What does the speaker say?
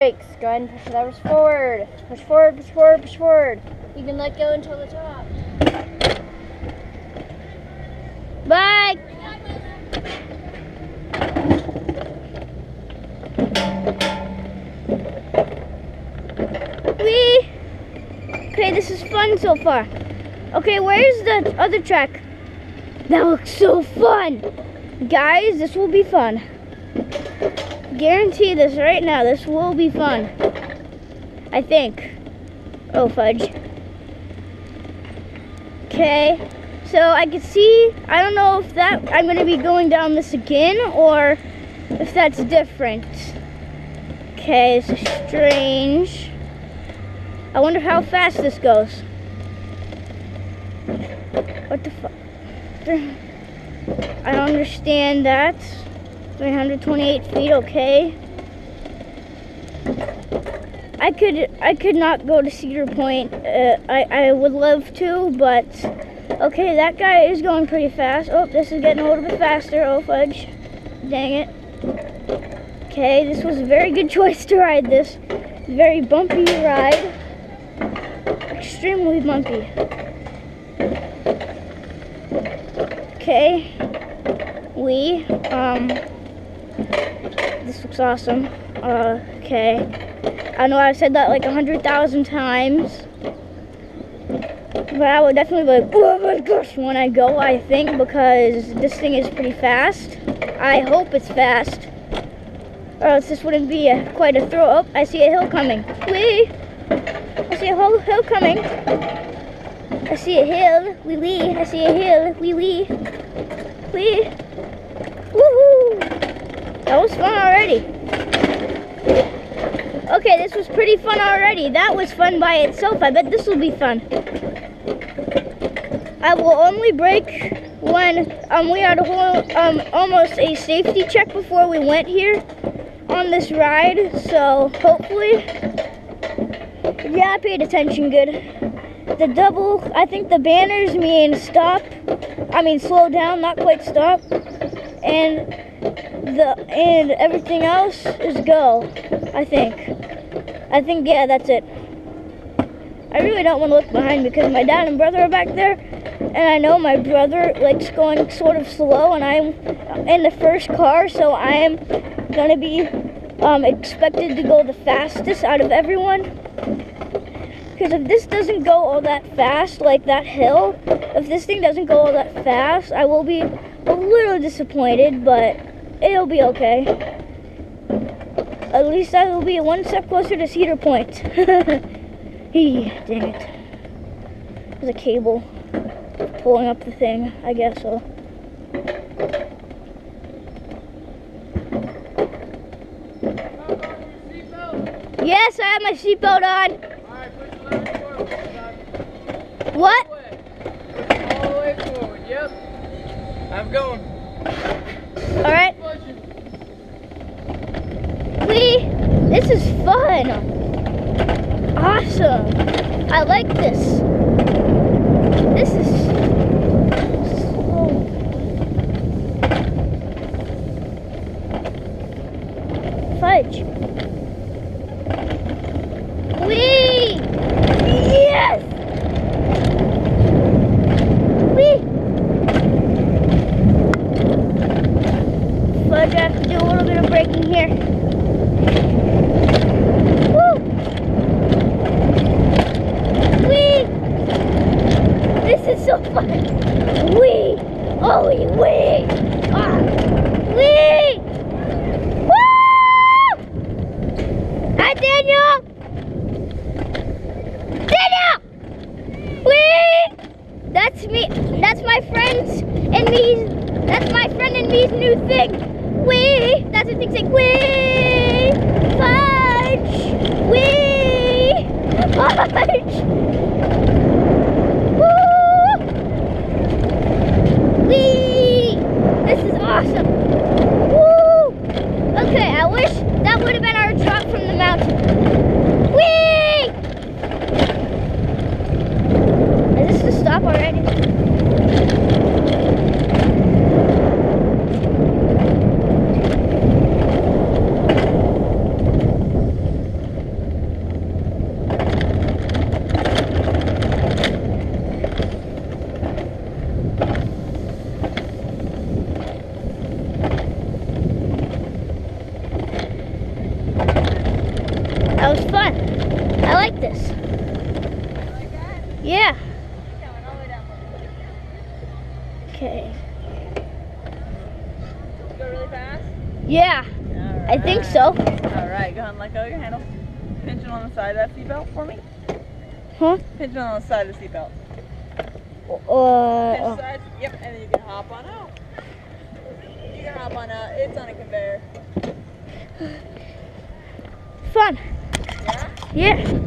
Brakes. Go ahead and push the levers forward. Push forward, push forward, push forward. You can let go until the top. Bye! Whee! Okay, this is fun so far. Okay, where's the other track? That looks so fun! Guys, this will be fun. Guarantee this right now. This will be fun. I think. Oh, fudge. Okay. So I can see, I don't know if that, I'm going to be going down this again or if that's different. Okay, this is strange. I wonder how fast this goes. What the fuck? I don't understand that. 328 feet, okay. I could not go to Cedar Point. I would love to, but okay, that guy is going pretty fast. Oh, this is getting a little bit faster. Oh, fudge. Dang it. Okay, this was a very good choice to ride this. Very bumpy ride. Extremely bumpy. Okay. This looks awesome. Okay. I know I've said that like 100,000 times. But I would definitely be like, oh my gosh, when I go, I think, because this thing is pretty fast. I hope it's fast. Or else this wouldn't be quite a throw. Oh, I see a hill coming. Whee! I see a whole hill coming. I see a hill. Wee wee. I see a hill. Wee wee. Wee. Woohoo! That was fun already. Okay, this was pretty fun already. That was fun by itself. I bet this will be fun. I will only brake when we had a whole almost a safety check before we went here on this ride. So hopefully, yeah, I paid attention good. The double, I think the banners mean stop. I mean slow down, not quite stop. And everything else is go. I think yeah, that's it. I really don't want to look behind because my dad and brother are back there, and I know my brother likes going sort of slow, and I'm in the first car, so I am gonna be expected to go the fastest out of everyone. Because if this doesn't go all that fast, like that hill, if this thing doesn't go all that fast, I will be a little disappointed, but it'll be okay. At least I will be one step closer to Cedar Point. Dang it. There's a cable pulling up the thing, I guess so. Yes, I have my seatbelt on. What? All the way forward, yep. I'm going. Alright. This is fun. Awesome. I like this. This is so fudge. Whee! Yes! Whee! Fudge, I have to do a little bit of braking here. Woo! Whee! This is so fun. Whee! Oh, whee! Ah! Whee! Woo! Hi, Daniel! Daniel! Whee! That's me. That's my friends and me. That's my friend and me's new thing. Whee! That's the thing saying whee! Fudge! Whee! Fudge! Woo! Whee! This is awesome. Woo! Okay, I wish that would have been our drop from the mountain. Whee! Is this the stop already? Go really fast? Yeah, I think so. Alright, go ahead and let go of your handle. Pinch it on the side of that seatbelt for me. Huh? Pinch it on the side of the seatbelt. Pinch the side. Yep, and then you can hop on out. You can hop on out. It's on a conveyor. Fun. Yeah? Yeah.